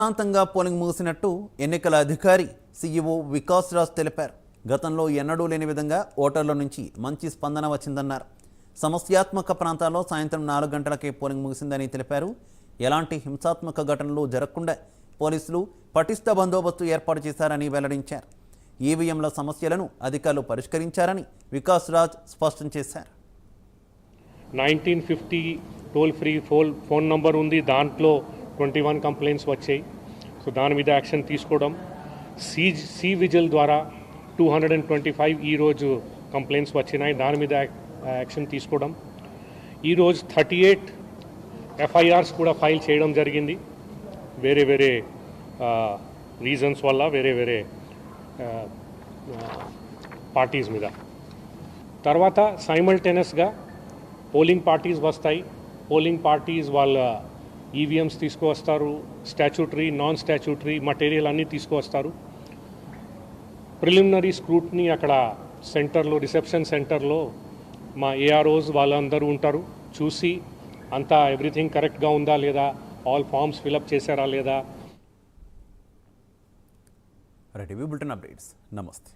శాంతంగా పోలింగ్ ముగిసినట్టు ఎన్నికల అధికారి సీఈఓ వికాస్ రాజ్ తెలిపారు. గతంలో ఎన్నడూ లేని విధంగా ఓటర్ల నుంచి మంచి స్పందన వచ్చిందన్నారు. సమస్యాత్మక ప్రాంతాల్లో సాయంత్రం 4 గంటలకే పోలింగ్ ముగిసిందని తెలిపారు. ఎలాంటి హింసాత్మక ఘటనలు జరగకుండా పోలీసులు పటిష్ట బందోబస్తు ఏర్పాటు చేశారని వెల్లడించారు. ఈవీఎంల సమస్యలను అధికారులు పరిష్కరించారని వికాస్ రాజ్ స్పష్టం చేశారు. 1950 టోల్ ఫ్రీ ఫోన్ నంబర్ ఉంది, దాంట్లో 21 కంప్లైంట్స్ వచ్చాయి. సో దాని మీద యాక్షన్ తీసుకోవడం. సి విజిల్ ద్వారా 225 ఈరోజు కంప్లైంట్స్ వచ్చినాయి, దాని మీద యాక్షన్ తీసుకోవడం. ఈరోజు 38 ఎఫ్ఐఆర్స్ కూడా ఫైల్ చేయడం జరిగింది, వేరే వేరే రీజన్స్ వల్ల, వేరే వేరే పార్టీస్ మీద. తర్వాత సైమల్టేనియస్గా పోలింగ్ పార్టీస్ వస్తాయి. పోలింగ్ పార్టీస్ వాళ్ళ ఈవీఎంస్ తీసుకువస్తారు, స్టాచ్యూటరీ నాన్ స్టాచ్యూటరీ మటీరియల్ అన్నీ తీసుకువస్తారు. ప్రిలిమినరీ స్క్రూట్నీ అక్కడ సెంటర్లో, రిసెప్షన్ సెంటర్లో మా ఏఆర్ఓస్ వాళ్ళందరూ ఉంటారు. చూసి అంతా ఎవ్రీథింగ్ కరెక్ట్గా ఉందా లేదా, ఆల్ ఫామ్స్ ఫిలప్ చేశారా లేదా. TV bulletin updates. నమస్తే.